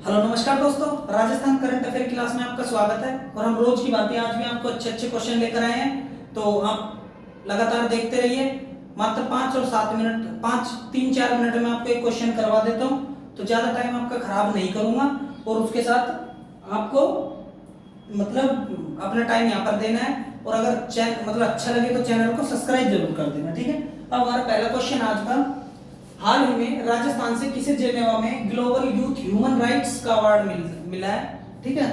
Hello नमस्कार दोस्तों, Rajasthan current affair class में आपका स्वागत है। और हम रोज की बातें आज भी आपको अच्छे अच्छे क्वेश्चन लेकर आए हैं, तो आप लगातार देखते रहिए। मात्र 5 और 7 मिनट 3-4 मिनट में आपको एक क्वेश्चन करवा देता हूं, तो ज्यादा टाइम आपका खराब नहीं करूंगा। और उसके साथ आपको मतलब अपना टाइम यहाँ पर देना है। और अगर चैनल अच्छा लगे तो चैनल को सब्सक्राइब जरूर कर देना, ठीक है। अब हमारा पहला क्वेश्चन आज का, हाल ही में राजस्थान से किसे जेनेवा में ग्लोबल यूथ ह्यूमन राइट्स का अवार्ड मिला है, ठीक है।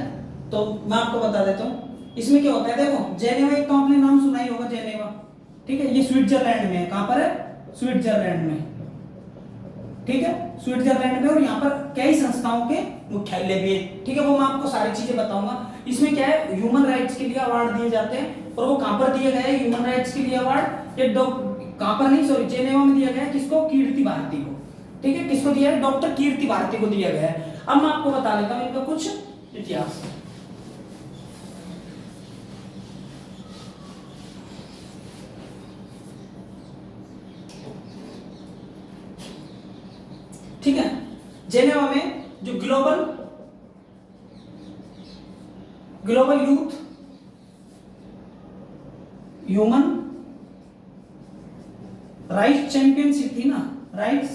तो मैं आपको बता देता हूँ इसमें क्या होता है। देखो, जेनेवा एक तो आपने नाम सुना ही होगा, जेनेवा, ठीक है। ये स्विट्जरलैंड में है। कहां पर है? स्विट्जरलैंड में, ठीक है, स्विट्जरलैंड में। और यहाँ पर कई संस्थाओं के मुख्यालय भी है, ठीक है। वो मैं आपको सारी चीजें बताऊंगा। इसमें क्या है, ह्यूमन राइट्स के लिए अवार्ड दिए जाते हैं। और वो कहां पर दिए गए ह्यूमन राइट्स के लिए अवार्ड? ये कहां पर नहीं, सॉरी, जेनेवा में दिया गया है। किसको? कीर्ति भारती को, ठीक है। किसको दिया है? डॉक्टर कीर्ति भारती को दिया गया है। अब मैं आपको बता देता हूं इनका कुछ इतिहास। ठीक है, जेनेवा में जो global youth human rights championship थी ना, राइट्स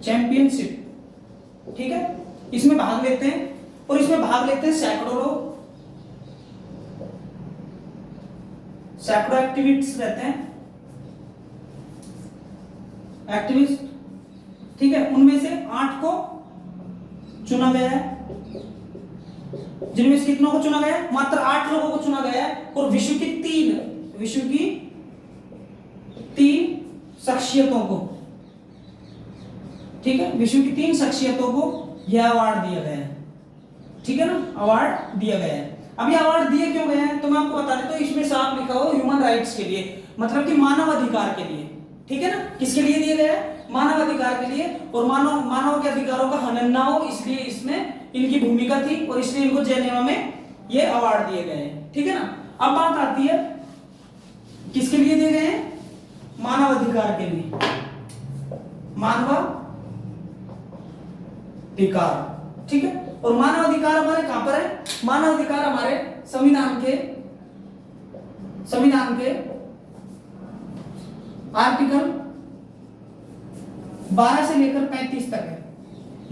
चैंपियनशिप, ठीक है, इसमें भाग लेते हैं। और इसमें भाग लेते हैं सैकड़ों एक्टिविस्ट रहते हैं, एक्टिविस्ट, ठीक है। उनमें से 8 को चुना गया है। जिनमें से कितनों को चुना गया है? मात्र 8 लोगों को चुना गया है। और विश्व की तीन शख्सियतों को, ठीक है, विश्व की 3 शख्सियतों को यह अवार्ड दिया गया है, ठीक है ना। अवार्ड दिया गया है। अब ये अवार्ड दिए क्यों गए हैं तो मैं आपको बता देता हूं। इसमें साफ लिखा हो ह्यूमन राइट्स के लिए, मतलब कि मानव अधिकार के लिए, ठीक है ना। किसके लिए दिए गए हैं? मानव अधिकार के लिए। और मानव के अधिकारों का हनन ना हो, इसलिए इसमें इनकी भूमिका थी। और इसलिए इनको जेनेवा में ये अवार्ड दिए गए हैं, ठीक है ना। अब बात आती है किसके लिए दिए गए हैं? मानव अधिकार के लिए, मानव अधिकार, ठीक है। और मानव अधिकार हमारे कहां पर है? मानव अधिकार हमारे संविधान के आर्टिकल 12 से लेकर 35 तक है,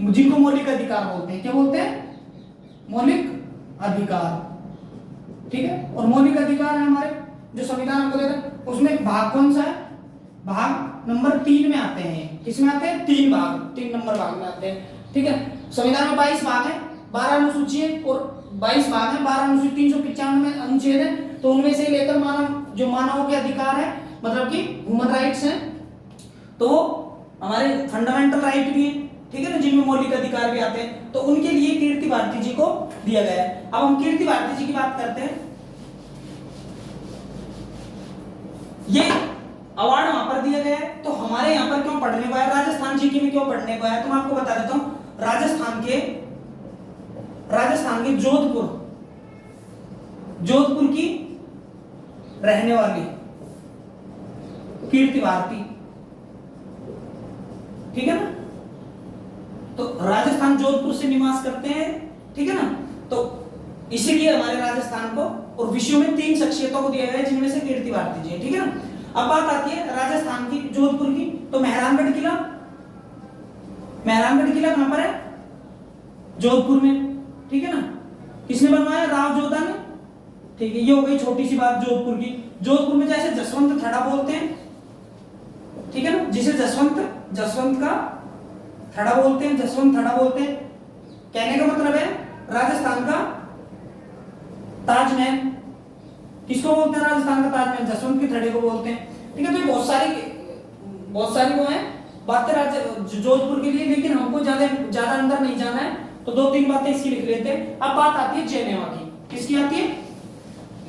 जिनको मौलिक अधिकार बोलते हैं। क्या बोलते हैं? मौलिक अधिकार, ठीक है। और मौलिक अधिकार है हमारे जो संविधान हमको देता है। उसमें भाग कौन सा है? भाग नंबर 3 में आते हैं। किसमें आते हैं? 3 नंबर भाग में आते हैं, ठीक है। संविधान में 22 भाग है, 12 अनुसूची है और 22 भाग है, 12 अनुसूची, 395 अनुच्छेद है। तो उनमें से लेकर मानवों के अधिकार है, मतलब कि ह्यूमन राइट्स हैं, तो हमारे फंडामेंटल राइट भी है, ठीक है ना, जिनमें मौलिक अधिकार भी आते हैं। तो उनके लिए कीर्ति भारती जी को दिया गया है। अब हम कीर्ति भारती जी की बात करते हैं। ये अवार्ड वहां पर दिया गया है, तो हमारे यहाँ पर क्यों पढ़ने को आया? राजस्थान जीके में क्यों पढ़ने को आया? तो मैं आपको बता देता हूं। राजस्थान के जोधपुर की रहने वाली कीर्ति भारती, ठीक है ना। तो राजस्थान जोधपुर से निवास करते हैं, ठीक है ना। तो इसीलिए हमारे राजस्थान को और विश्व में 3 शख्सियतों को दिया गया है, जिनमें से कीर्ति भारती जी है, ठीक है ना। अब बात आती है राजस्थान की, जोधपुर की। तो मेहरानगढ़ किला कहां पर है? जोधपुर में, ठीक है ना। किसने बनवाया? राव जोधा ने, ठीक है। ये हो गई छोटी सी बात जोधपुर की। जोधपुर में जैसे जसवंत थड़ा बोलते हैं, ठीक है ना, जिसे जसवंत का थड़ा बोलते हैं, जसवंत थड़ा बोलते हैं। कहने का मतलब है राजस्थान का ताजमहल। किसको बोलते हैं राजस्थान का ताजमहल? जसवंत के थड़े को बोलते हैं, ठीक है। तो बहुत सारी वो है बातें जोधपुर के लिए, लेकिन हमको ज्यादा अंदर नहीं जाना है, तो 2-3 बातें इसकी लिख लेते हैं। अब बात आती है जेनेवा की। किसकी आती है?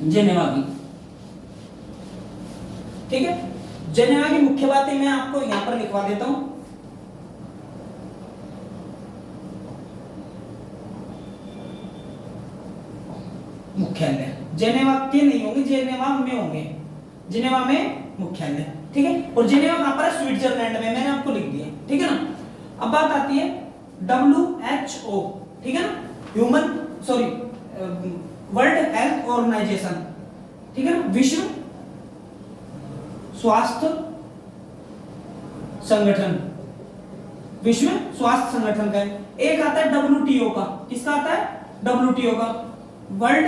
जेनेवा की, ठीक है। जेनेवा की मुख्य बातें मैं आपको यहां पर लिखवा देता हूं। मुख्यालय जेनेवा के नहीं होंगे, जेनेवा में होंगे, जेनेवा में मुख्यालय, ठीक है। और जेनेवा कहां पर है? स्विट्जरलैंड में, मैंने आपको लिख दिया, ठीक है ना। अब बात आती है WHO, ठीक है ना, वर्ल्ड हेल्थ ऑर्गेनाइजेशन, ठीक है ना, विश्व स्वास्थ्य संगठन, विश्व स्वास्थ्य संगठन का है। एक आता है WTO का, किसका आता है? WTO का, वर्ल्ड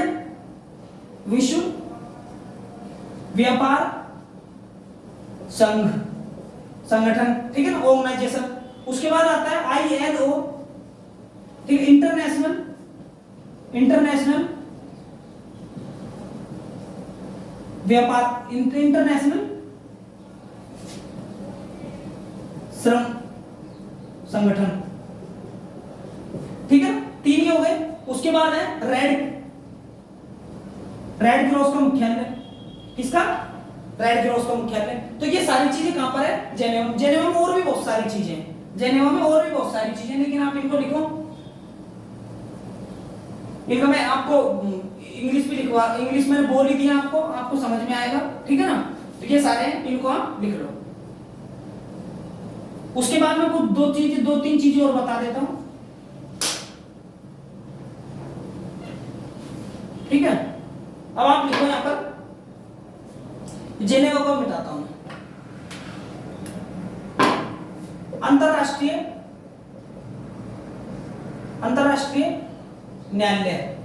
विश्व व्यापार संगठन, ठीक है ना, ऑर्गेनाइजेशन। उसके बाद आता है ILO, ठीक है, इंटरनेशनल व्यापार, इंटरनेशनल श्रम संगठन, ठीक है, 3 ही हो गए। उसके बाद है रेड क्रॉस का मुख्यालय, किसका? रेड क्रॉस का मुख्यालय। तो ये सारी चीजें कहां पर है? जेनेवा। जेनेवा में और भी बहुत सारी चीजें हैं, जेनेवा में और भी बहुत सारी चीजें, लेकिन आप इनको लिखो, इनका मैं आपको इंग्लिश भी लिखवा, इंग्लिश मैंने बोल ही दिया आपको, आपको समझ में आएगा, ठीक है ना। तो ये सारे हैं, इनको आप लिख लो। उसके बाद में कुछ 2-3 चीजें और बता देता हूं, ठीक है। अब आप लिखो यहां पर, जेनेवा को मिटाता हूं, अंतरराष्ट्रीय न्यायालय,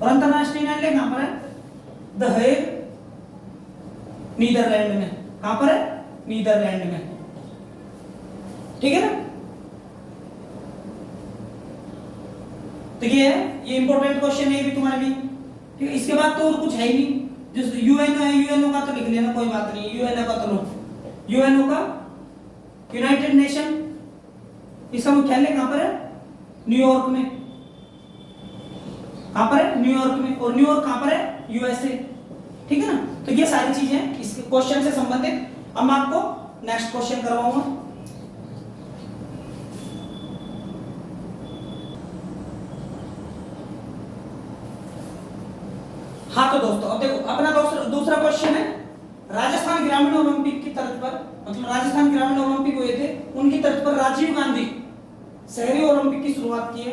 और अंतरराष्ट्रीय न्यायालय कहां पर है? द हेग, नीदरलैंड में। कहां पर है? नीदरलैंड में, ठीक है ना। तो ये है, ये इंपॉर्टेंट क्वेश्चन है भी तुम्हारे लिए, ठीक है। इसके बाद तो और कुछ है ही नहीं। जो यूएनओ है, यूएनओ का तो लिख लेना, कोई बात नहीं, यूएनओ का तो लो। यूएनओ का यूनाइटेड नेशन, इसका मुख्यालय कहां पर है? न्यूयॉर्क में। कहां पर है? न्यूयॉर्क में। और न्यूयॉर्क कहां पर है? यूएसए, ठीक है ना। तो ये सारी चीजें इस क्वेश्चन से संबंधित। अब मैं आपको नेक्स्ट क्वेश्चन करवाऊंगा। हाँ तो दोस्तों, अब देखो अपना दूसरा क्वेश्चन है, राजस्थान ग्रामीण ओलंपिक की तर्ज पर, मतलब राजस्थान ग्रामीण ओलंपिक हुए थे, उनकी तर्ज पर राजीव गांधी शहरी ओलंपिक की शुरुआत की है।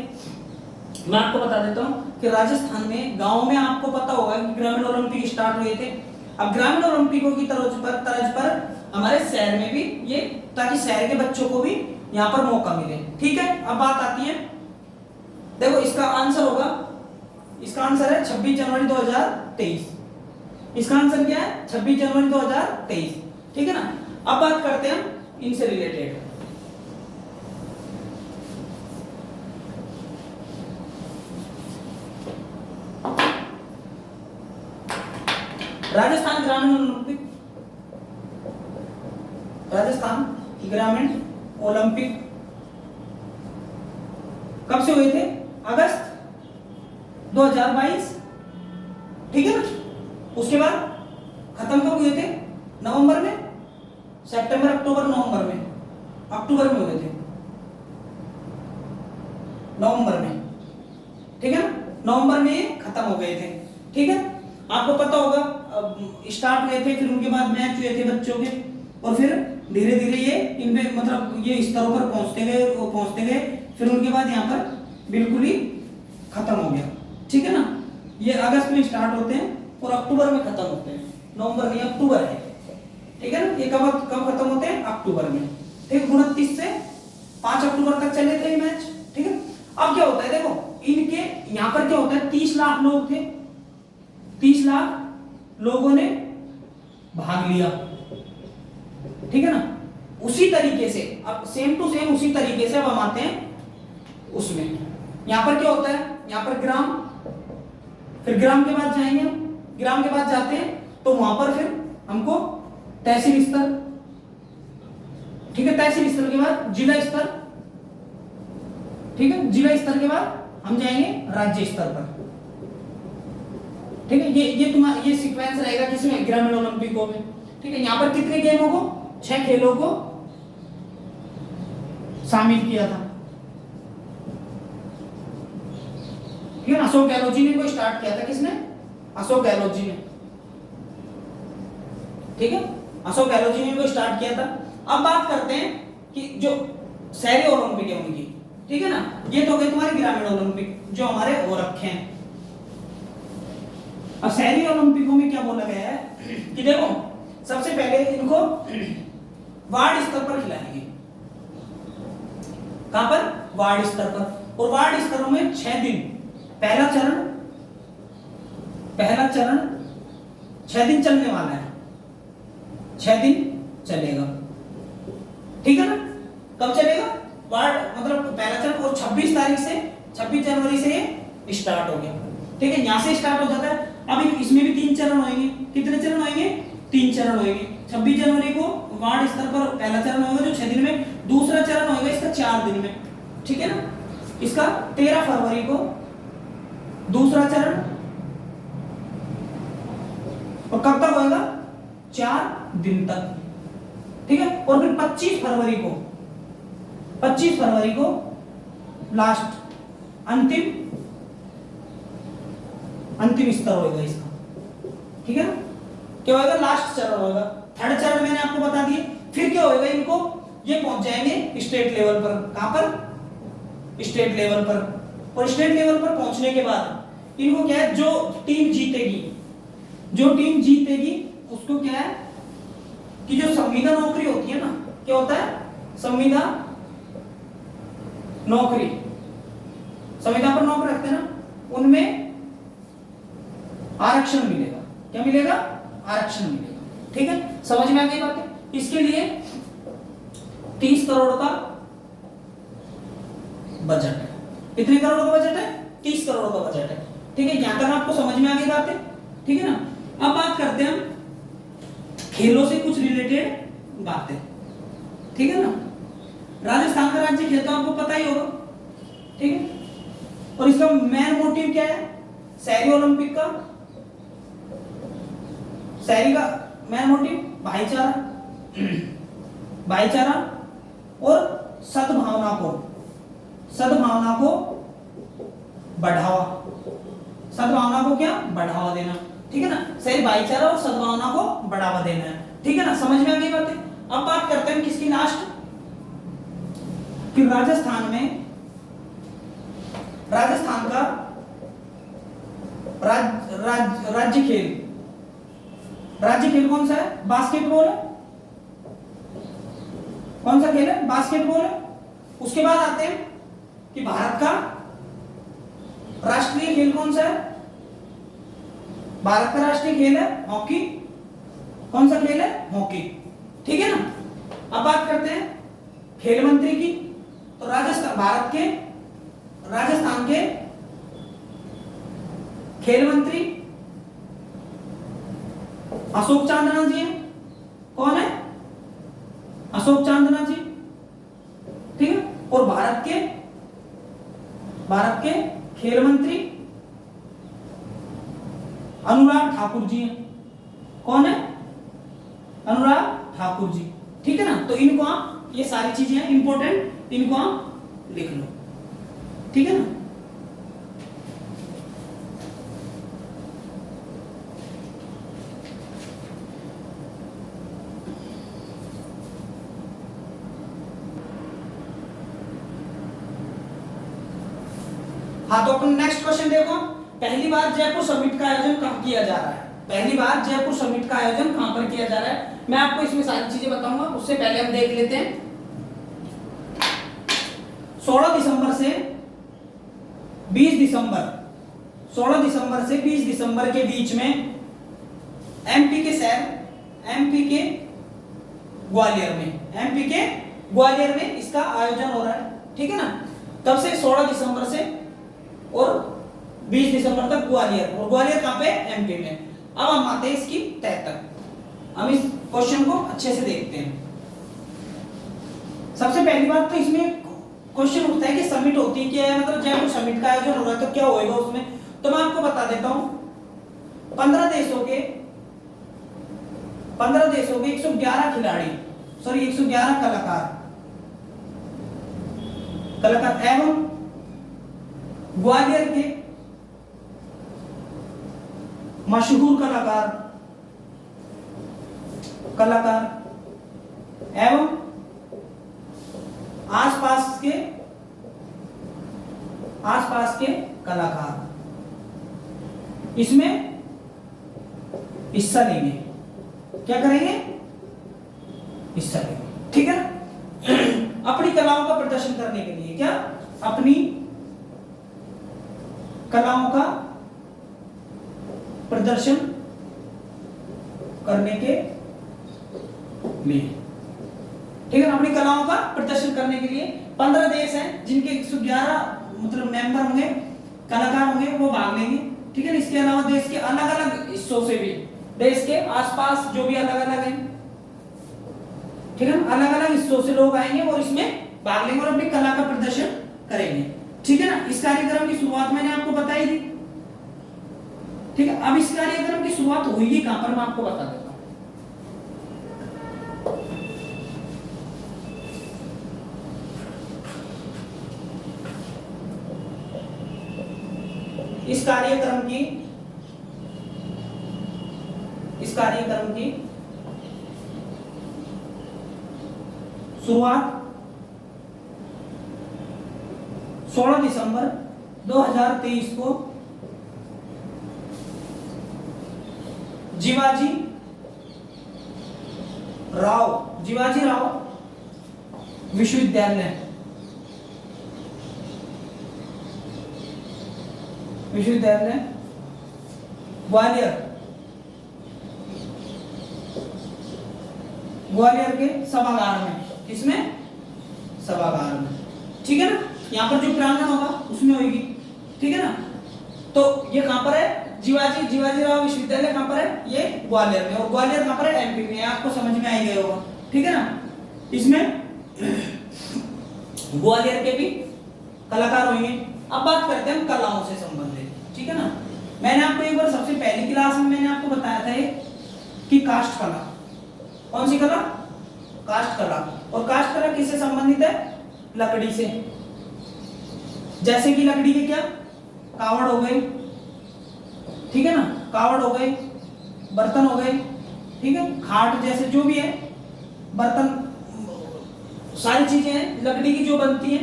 मैं आपको बता देता हूं कि राजस्थान में गांव में आपको पता होगा कि ग्रामीण ओलंपिक स्टार्ट हुए थे। अब ग्रामीण ओलंपिकों की तर्ज पर हमारे शहर में भी ये, ताकि शहर के बच्चों को भी यहाँ पर मौका मिले, ठीक है। अब बात आती है, देखो इसका आंसर होगा, इसका आंसर है 26 जनवरी 2023। इसका आंसर क्या है? 26 जनवरी 2023, ठीक है ना। अब बात करते हैं इनसे रिलेटेड। राजस्थान ग्रामीण ओलंपिक कब से हुए थे? अगस्त 2022, ठीक है ना। उसके बाद खत्म कब हुए थे? नवंबर में, सितंबर, अक्टूबर, नवंबर में, अक्टूबर में हुए थे, नवंबर में, ठीक है ना। नवंबर में खत्म हो गए थे, ठीक है। आपको पता होगा स्टार्ट हुए थे, फिर उनके बाद मैच हुए थे बच्चों के, और फिर धीरे धीरे ये इनपे मतलब ये स्तरों पर पहुंचते गए, फिर उनके बाद यहाँ पर बिल्कुल ही खत्म हो गया, ठीक है ना। ये अगस्त में स्टार्ट होते हैं और अक्टूबर में खत्म होते हैं, नवंबर नहीं अक्टूबर है, ठीक है ना। ये कब खत्म होते हैं? अक्टूबर में, ठीक। 29 से 5 अक्टूबर तक चले थे ये मैच, ठीक है। अब क्या होता है, देखो इनके यहाँ पर क्या होता है, 30 लाख लोग थे, 30 लाख लोगों ने भाग लिया, ठीक है ना। उसी तरीके से अब सेम टू सेम उसी तरीके से अब हम आते हैं उसमें। यहां पर क्या होता है, यहां पर ग्राम, फिर ग्राम के बाद जाएंगे, ग्राम के बाद जाते हैं तो वहां पर फिर हमको तहसील स्तर, ठीक है, तहसील स्तर के बाद जिला स्तर, ठीक है, जिला स्तर के बाद हम जाएंगे राज्य स्तर पर, ठीक है। ये सीक्वेंस रहेगा किसमें? ग्रामीण ओलंपिकों में, ठीक है। यहां पर कितने गेमों को? 6 खेलों को शामिल किया था, ठीक है। अशोक गहलोत जी ने इनको स्टार्ट किया था, किसने? अशोक गहलोत जी ने, ठीक है, अशोक गहलोत जी ने इनको स्टार्ट किया था। अब बात करते हैं कि जो शहरी ओलंपिक है उनकी, ठीक है ना। ये तो हो गए तुम्हारे ग्रामीण ओलंपिक जो हमारे हो रखे हैं। अब शहरी ओलंपिकों में क्या बोला गया है कि देखो सबसे पहले इनको वार्ड स्तर पर खिलाएंगे। कहां पर? वार्ड स्तर पर। और वार्ड स्तरों में 6 दिन पहला चरण 6 दिन चलने वाला है, 6 दिन चलेगा, ठीक है ना। कब चलेगा? वार्ड मतलब पहला चरण, और 26 जनवरी से ये स्टार्ट हो गया, ठीक है। यहां से स्टार्ट हो जाता है। अब इसमें भी 3 चरण होंगे। कितने चरण होंगे? 3 चरण होंगे। 26 जनवरी को वार्ड स्तर पर पहला चरण होगा जो 6 दिन में, दूसरा चरण होगा इसका 4 दिन में, ठीक है ना। इसका 13 फरवरी को दूसरा चरण, और कब तक होगा? 4 दिन तक, ठीक है। और फिर 25 फरवरी को लास्ट अंतिम स्तर होगा इसका, ठीक है ना। क्या होगा? लास्ट चरण होगा। थर्ड चरण मैंने आपको बता दिए। फिर क्या होगा? इनको ये पहुंच जाएंगे स्टेट लेवल पर। कहां पर? स्टेट लेवल पर। और स्टेट लेवल पर पहुंचने के बाद इनको क्या है, जो टीम जीतेगी उसको क्या है कि जो संविदा नौकरी होती है ना, क्या होता है? संविदा नौकरी, संविदा पर नौकरी रखते हैं ना, उनमें आरक्षण मिलेगा। क्या मिलेगा? आरक्षण मिलेगा, ठीक है। समझ में आ गई बात? इसके लिए 30 करोड़ का बजट है। कितने करोड़ का बजट है? 30 करोड़ का बजट है, ठीक है। यहां तक आपको समझ में आ गई बात है, ठीक है ना। अब बात करते हैं हम खेलों से कुछ रिलेटेड बातें, ठीक है ना। राजस्थान का राज्य खेल तो आपको पता ही होगा, ठीक है। और इसका मेन मोटिव क्या है? शहरी ओलंपिक का मेन मोटिव भाईचारा और सद्भावना को क्या? बढ़ावा देना, ठीक है ना। शहरी भाईचारा और सद्भावना को बढ़ावा देना है, ठीक है ना। समझ में आ गई बातें? अब बात करते हैं किसकी? लास्ट कि राजस्थान का राज्य खेल कौन सा है? बास्केटबॉल है। कौन सा खेल है? बास्केटबॉल है। उसके बाद आते हैं कि भारत का राष्ट्रीय खेल कौन सा है? भारत का राष्ट्रीय खेल है हॉकी। कौन सा खेल है? हॉकी, ठीक है ना। अब बात करते हैं खेल मंत्री की। तो राजस्थान के खेल मंत्री अशोक चांदना जी हैं। कौन है? अशोक चांदना जी, ठीक है। और भारत के खेल मंत्री अनुराग ठाकुर जी हैं। कौन है? अनुराग ठाकुर जी, ठीक है ना। तो इनको आप, ये सारी चीजें हैं इंपॉर्टेंट, इनको आप लिख लो, ठीक है ना। हाँ, तो अपन नेक्स्ट क्वेश्चन देखो। पहली बार जयपुर समिट का आयोजन कहाँ किया जा रहा है? पहली बार जयपुर समिट का आयोजन कहां पर किया जा रहा है? मैं आपको इसमें सारी चीजें बताऊंगा, उससे पहले हम देख लेते हैं 16 दिसंबर से 20 दिसंबर के बीच में एमपी के ग्वालियर में इसका आयोजन हो रहा है, ठीक है ना। तब से 16 दिसंबर से और 20 दिसंबर तक ग्वालियर, और ग्वालियर कहां पे? एमपी में। अब हम आते हैं इसकी तय तक। हम इस क्वेश्चन को अच्छे से देखते हैं। सबसे पहली बात तो इसमें क्वेश्चन उठता है कि समिट होती है क्या है, मतलब जयपुर समिट का आयोजन हो रहा है तो क्या होएगा उसमें। तो मैं आपको बता देता हूं 15 देशों के 111 खिलाड़ी, सॉरी 111 कलाकार एवं ग्वालियर के मशहूर कलाकार एवं आसपास के कलाकार इसमें हिस्सा लेंगे। क्या करेंगे? हिस्सा लेंगे। ठीक है ना। अपनी कलाओं का प्रदर्शन करने के लिए, क्या? अपनी कलाओं का प्रदर्शन करने के लिए, ठीक है ना। अपनी कलाओं का प्रदर्शन करने के लिए 15 देश हैं जिनके 111 मतलब मेंबर होंगे, कलाकार होंगे, वो भाग लेंगे। ठीक है ना। इसके अलावा देश के अलग अलग हिस्सों से भी, देश के आसपास जो भी अलग अलग हैं, ठीक है ना, अलग अलग हिस्सों से लोग आएंगे और इसमें भाग लेंगे और अपनी कला का प्रदर्शन करेंगे। ठीक है ना। इस कार्यक्रम की शुरुआत मैंने आपको बताई थी। ठीक है। अब इस कार्यक्रम की शुरुआत होगी कहां पर, मैं आपको बता देता हूं। इस कार्यक्रम की शुरुआत 16 दिसंबर 2023 को जीवाजी राव विश्वविद्यालय ग्वालियर के सभागार में, किसमें? सभागार में। ठीक है ना। यहाँ पर जो प्रांगण होगा उसमें होगी। ठीक है ना। तो ये कहां पर है? जीवाजी राव विश्वविद्यालय कहां पर है? ये ग्वालियर में। और ग्वालियर कहां पर है? एमपी में। आपको समझ में आ ही गया होगा। ठीक है ना। इसमें ग्वालियर के भी कलाकार होंगे। अब बात करते हैं हम कलाओं से संबंधित। ठीक है ना। मैंने आपको एक बार सबसे पहली क्लास में मैंने आपको बताया था कि काष्ठ कला। कौन सी कला? काष्ठ कला। और काष्ठ कला किससे संबंधित है? लकड़ी से। जैसे कि लकड़ी के क्या? कावड़ हो गए, ठीक है ना, कावड़ हो गए, बर्तन हो गए, ठीक है, खाट जैसे जो भी है बर्तन, सारी चीजें हैं लकड़ी की जो बनती है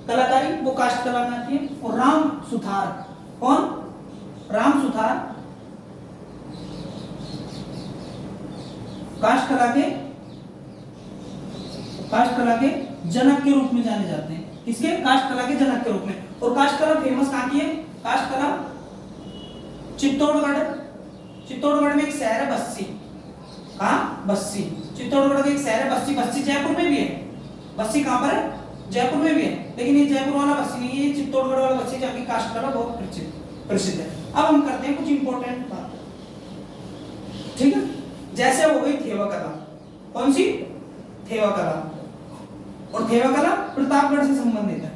कलाकारी, वो काष्ठ कला में आती है। और राम सुथार, कौन? राम सुथार काष्ठ कला के जनक के रूप में जाने जाते हैं। किसके? काष्ठ कला के जनक के रूप में। और काष्ठ कला फेमस कहां की है? काष्ठ कला चित्तौड़गढ़ में एक शहर है बस्सी। कहां? बस्सी। चित्तौड़गढ़ का एक शहर है बस्सी। बस्सी जयपुर में भी है। बस्सी कहां पर है? जयपुर में भी है। लेकिन ये जयपुर वाला बस्सी नहीं है, ये चित्तौड़गढ़ वाला बस्सी, जहाँ की काष्ठ कला बहुत प्रसिद्ध है। अब हम करते हैं कुछ इंपॉर्टेंट बात। ठीक है। जैसे हो गई थेवा कला। कौन सी? थेवा कला। और थेवा कला प्रतापगढ़ से संबंधित है।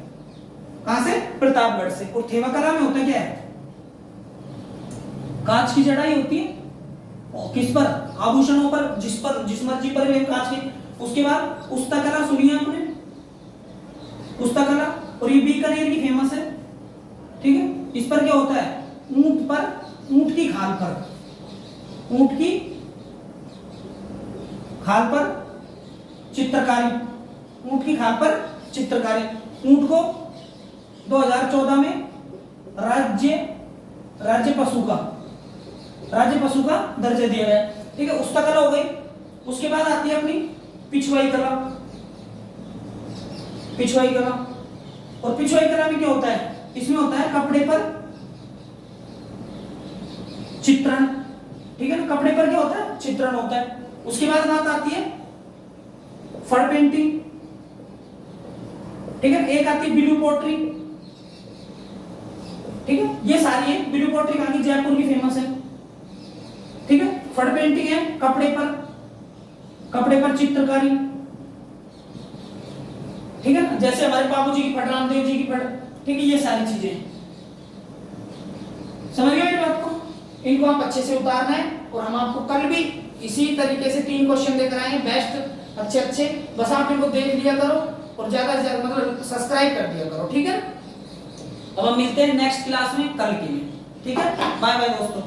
कहां से? प्रतापगढ़ से। और थेवा कला में होता क्या है? कांच की जड़ाई होती है। और किस पर? आभूषणों पर, जिस मर्जी पर भी कांच की। उसके बाद उस्ता कला सुनी है आपने? उस्ता कला। और ये बीकानेर की फेमस है। ठीक है। इस पर क्या होता है? ऊंट की खाल पर चित्रकारी। ऊंट की खाल पर चित्रकारी। ऊंट को 2014 में राज्य पशु का दर्जा दिया गया। ठीक है। उस्ता कला हो गई। उसके बाद आती है अपनी पिछवाई कला। और पिछवाई कला में क्या होता है? इसमें होता है कपड़े पर चित्रण। ठीक है ना। कपड़े पर क्या होता है? चित्रण होता है। उसके बाद बात आती है फड़ पेंटिंग। ठीक है। एक आती है ब्लू पोट्री। ठीक है। ये सारी है। ब्लू पोट्री कहां की? जयपुर की फेमस है। ठीक है। फड़ पेंटिंग है कपड़े पर चित्रकारी। ठीक है ना। जैसे हमारे बाबूजी की फड़, रामदेव जी की फड़। ठीक है। ये सारी चीजें समझ गए मेरी बात को? इनको आप अच्छे से उतारना है। और हम आपको कल भी इसी तरीके से 3 क्वेश्चन लेकर आए हैं बेस्ट अच्छे। बस आप इनको देख लिया करो और ज्यादा से ज्यादा मतलब सब्सक्राइब कर दिया करो। ठीक है। अब हम मिलते हैं नेक्स्ट क्लास में कल के लिए। ठीक है। बाय बाय दोस्तों।